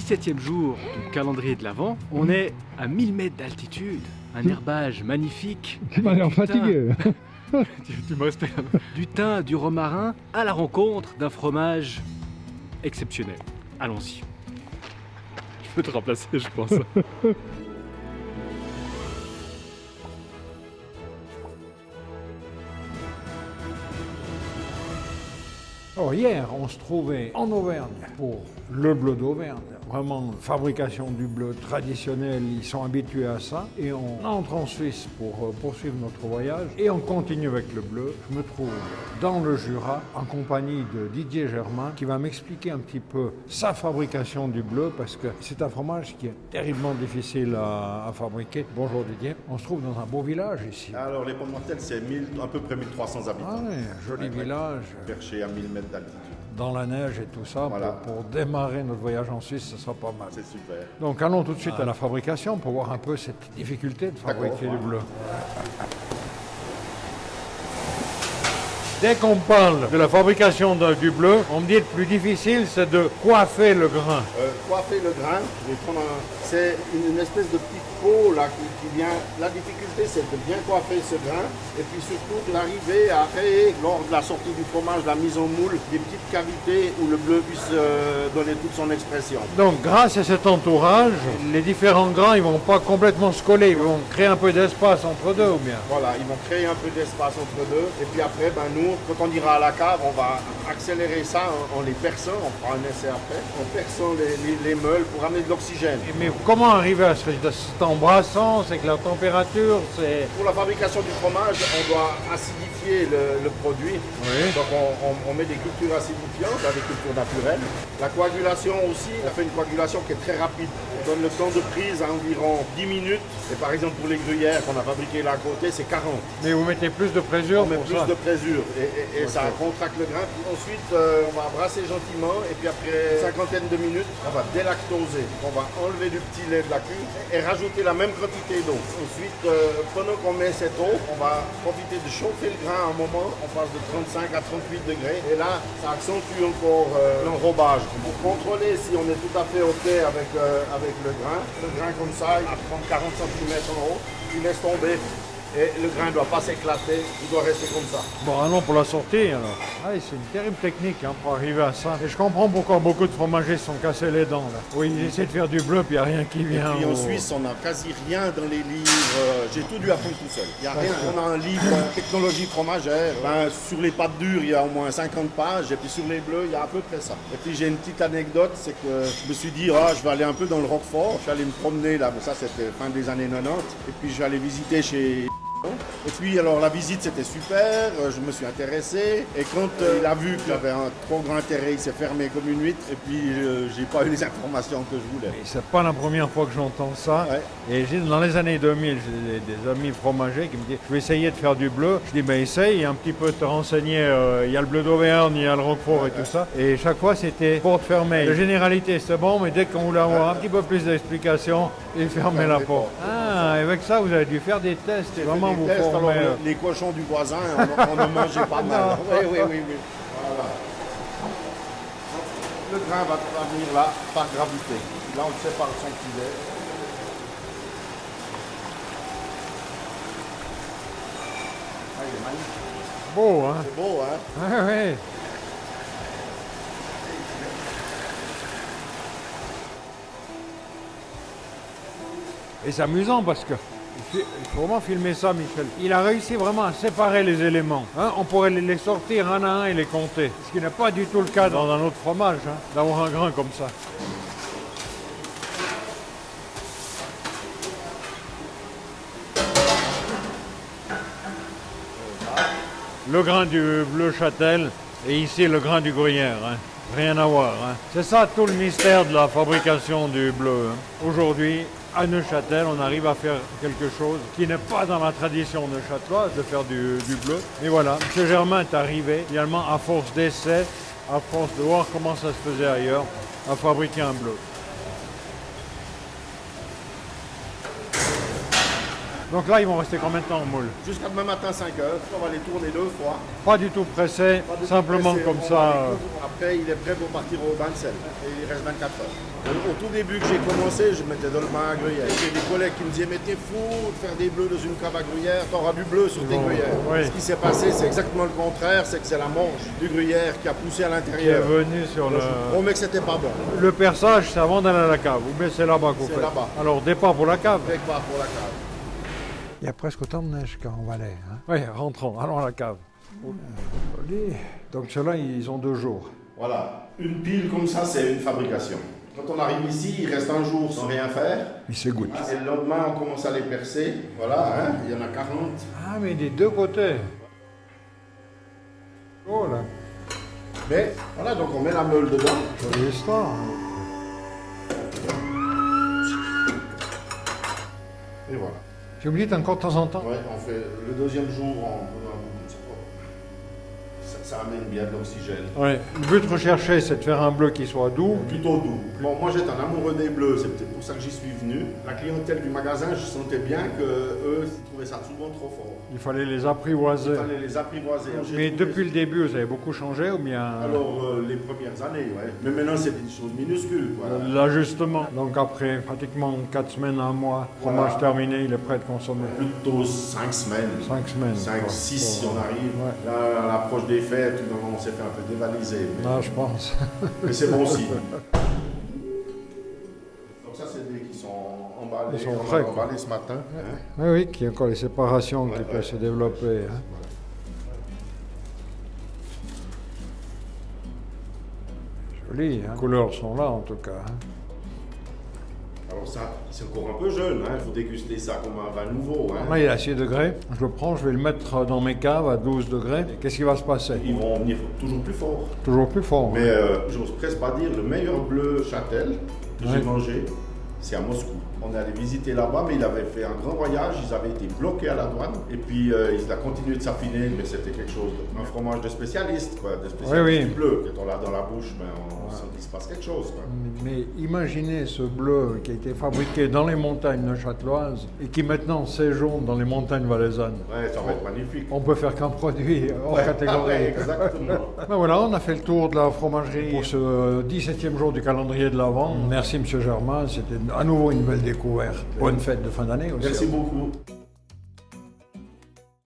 17e jour du calendrier de l'Avent. On est à 1000 mètres d'altitude, un herbage magnifique. Tu m'as l'air fatigué. Tu me respectes. Du thym, du romarin, à la rencontre d'un fromage exceptionnel. Allons-y. Je peux te remplacer, je pense. Alors hier, on se trouvait en Auvergne pour le bleu d'Auvergne. Vraiment, fabrication du bleu traditionnel, ils sont habitués à ça. Et on entre en Suisse pour poursuivre notre voyage. Et on continue avec le bleu. Je me trouve dans le Jura en compagnie de Didier Germain qui va m'expliquer un petit peu sa fabrication du bleu parce que c'est un fromage qui est terriblement difficile à fabriquer. Bonjour Didier, on se trouve dans un beau village ici. Alors les Ponts-de-Martel, c'est à peu près 1300 habitants. Ah oui, joli village. Perché à 1000 mètres d'altitude. Dans la neige et tout ça, Voilà. pour démarrer notre voyage en Suisse, ce sera pas mal. C'est super. Donc allons tout de suite à la fabrication pour voir un peu cette difficulté de fabriquer du bleu. Dès qu'on parle de la fabrication du bleu, on me dit le plus difficile, c'est de coiffer le grain. Coiffer le grain, c'est une espèce de petite peau là, qui vient. La difficulté, c'est de bien coiffer ce grain et puis surtout d'arriver à créer, lors de la sortie du fromage, la mise en moule, des petites cavités où le bleu puisse donner toute son expression. Donc grâce à cet entourage, les différents grains ils vont pas complètement se coller, ils vont créer un peu d'espace entre deux ou bien. Voilà, ils vont créer un peu d'espace entre deux et puis après, nous, quand on ira à la cave, on va accélérer ça en les perçant, on fera un essai après, en perçant les meules pour amener de l'oxygène. Mais comment arriver à cet embrassant, c'est que la température, c'est... Pour la fabrication du fromage, on doit acidifier le produit. Oui. Donc on met des cultures acidifiantes, des cultures naturelles. La coagulation aussi, on fait une coagulation qui est très rapide. On donne le temps de prise à environ 10 minutes. Et par exemple pour les gruyères qu'on a fabriquées là à côté, c'est 40. Mais vous mettez plus de présure On met pour plus ça. de présure et ça contracte le grain. Puis ensuite, on va brasser gentiment et puis après une cinquantaine de minutes, on va délactoser. On va enlever du petit lait de la cuve et rajouter la même quantité d'eau. Ensuite, pendant qu'on met cette eau, on va profiter de chauffer le grain à un moment. On passe de 35 à 38 degrés et là, ça accentue encore l'enrobage. Pour contrôler si on est tout à fait OK avec le grain comme ça, à prendre 40 cm en haut, tu laisses tomber. Et le grain ne doit pas s'éclater, il doit rester comme ça. Bon, allons pour la sortie alors. Ah, c'est une terrible technique pour arriver à ça. Et je comprends pourquoi beaucoup de fromagers se sont cassés les dents. Là. Oui, ils essaient de faire du bleu, puis il n'y a rien qui vient. Et puis en Suisse, on n'a quasi rien dans les livres. J'ai tout dû apprendre tout seul. Il n'y a rien. On a un livre technologie fromagère. Sur les pâtes dures, il y a au moins 50 pages. Et puis sur les bleus, il y a à peu près ça. Et puis j'ai une petite anecdote, c'est que je me suis dit, je vais aller un peu dans le Roquefort. Je suis allé me promener là, mais ça c'était fin des années 90. Et puis je vais aller visiter chez... Et puis alors la visite c'était super, je me suis intéressé et quand il a vu que j'avais un trop grand intérêt, il s'est fermé comme une huître et puis j'ai pas eu les informations que je voulais. Et c'est pas la première fois que j'entends ça. Ouais. Et dans les années 2000, j'ai des amis fromagers qui me disent je vais essayer de faire du bleu. Je dis essaye un petit peu te renseigner, il y a le bleu d'Auvergne, il y a le Roquefort et tout ça. Et chaque fois c'était porte fermée. La généralité c'était bon, mais dès qu'on voulait avoir un petit peu plus d'explications, il fermait la porte. Ah, avec ça vous avez dû faire des tests et vraiment vous former. Alors, les cochons du voisin, on en mangeait pas mal. Oui. Voilà. Le grain va venir là par gravité. Là on le sépare son filet. Ah, il est magnifique. Beau, hein? C'est beau, hein? Ah, ouais. Et c'est amusant parce que il faut vraiment filmer ça, Michel. Il a réussi vraiment à séparer les éléments. On pourrait les sortir un à un et les compter. Ce qui n'est pas du tout le cas dans un autre fromage, d'avoir un grain comme ça. Le grain du bleu châtel et ici le grain du gruyère. Rien à voir. C'est ça tout le mystère de la fabrication du bleu. Aujourd'hui, à Neuchâtel, on arrive à faire quelque chose qui n'est pas dans la tradition neuchâteloise de faire du bleu. Mais voilà, M. Germain est arrivé, finalement, à force d'essais, à force de voir comment ça se faisait ailleurs, à fabriquer un bleu. Donc là, ils vont rester combien de temps en moule? Jusqu'à demain matin 5 heures. On va les tourner 2 fois. Pas du tout pressé, Pas de simplement pressé, comme on ça. va les coudre. Après, il est prêt pour partir au bain de sel. Et il reste 24 heures. Au tout début que j'ai commencé, je mettais dans le bain à gruyère. J'ai des collègues qui me disaient, mais t'es fou de faire des bleus dans une cave à gruyère, t'auras du bleu sur tes gruyères. Oui. Ce qui s'est passé, c'est exactement le contraire, c'est que c'est la mange du gruyère qui a poussé à Qui est l'intérieur. venu sur le... Je promets que c'était pas bon. Le perçage, c'est avant d'aller à la cave. Ou bien c'est là-bas qu'on C'est fait. là-bas. Alors, départ pour la cave. Quelque part pour la cave. Il y a presque autant de neige qu'en Valais. Hein? Oui, rentrons, allons à la cave. Joli. Donc ceux-là, ils ont 2 jours. Voilà. Une pile comme ça, c'est une fabrication. Quand on arrive ici, il reste un jour sans rien faire. Ils s'égouttent. Et le lendemain, on commence à les percer. Voilà, hein, il y en a 40. Ah, mais des 2 côtés. Oh là, Mais voilà, donc on met la meule dedans. jolie histoire. Et voilà. Tu me dis encore de temps en temps? Ouais, on fait le deuxième jour, ça amène bien de l'oxygène. Ouais. Le but recherché, c'est de faire un bleu qui soit doux. Plutôt doux. Bon, moi j'étais un amoureux des bleus, c'est peut-être pour ça que j'y suis venu. La clientèle du magasin, je sentais bien qu'eux, ils trouvaient ça souvent trop fort. Il fallait les apprivoiser. Il fallait les apprivoiser. Mais depuis le début, vous avez beaucoup changé ou bien Alors, les premières années, ouais. Mais maintenant, c'est des choses minuscules, quoi. l'ajustement? Donc après pratiquement 4 semaines, 1 mois, fromage Voilà. terminé, il est prêt de consommer. Plutôt 5 semaines. 5 semaines. 5, quoi. 6 si on arrive. Ouais. Là, à l'approche des fêtes, tout d'un moment, on s'est fait un peu dévaliser. Ah, je pense. Mais c'est bon aussi. Donc ça, c'est des qui sont emballés. Ils sont on prêts, va quoi. emballer ce matin. Hein. Oui, oui, qu'il y a encore les séparations qui Ouais, peuvent ouais. se développer. Hein. Joli, hein. Les couleurs sont là en tout cas. Hein. Alors ça, c'est encore un peu jeune. Il faut déguster ça comme un vin nouveau. Hein. Là, il est à 6 degrés. Je le prends, je vais le mettre dans mes caves à 12 degrés. Et qu'est-ce qui va se passer? Ils vont venir toujours plus fort. Toujours plus fort. Mais j'ose presque pas dire, le meilleur bleu châtel que j'ai Ouais. mangé, c'est à Moscou. On est allé visiter là-bas, mais il avait fait un grand voyage, ils avaient été bloqués à la douane, et puis il a continué de s'affiner, mais c'était quelque chose, un fromage de spécialiste, quoi, de spécialiste Oui, oui. du bleu. Quand on l'a dans la bouche, ben, on sent qu'il se passe quelque chose. Quoi. Mais imaginez ce bleu qui a été fabriqué dans les montagnes neuchâteloises et qui maintenant séjourne dans les montagnes valaisannes. Ouais, ça va être magnifique. On peut faire qu'un produit hors Ouais, catégorie. ouais, exactement. Ben voilà, on a fait le tour de la fromagerie pour ce 17e jour du calendrier de l'Avent. Merci Monsieur Germain, c'était à nouveau une belle découverte. Bonne fête de fin d'année aussi. Merci beaucoup.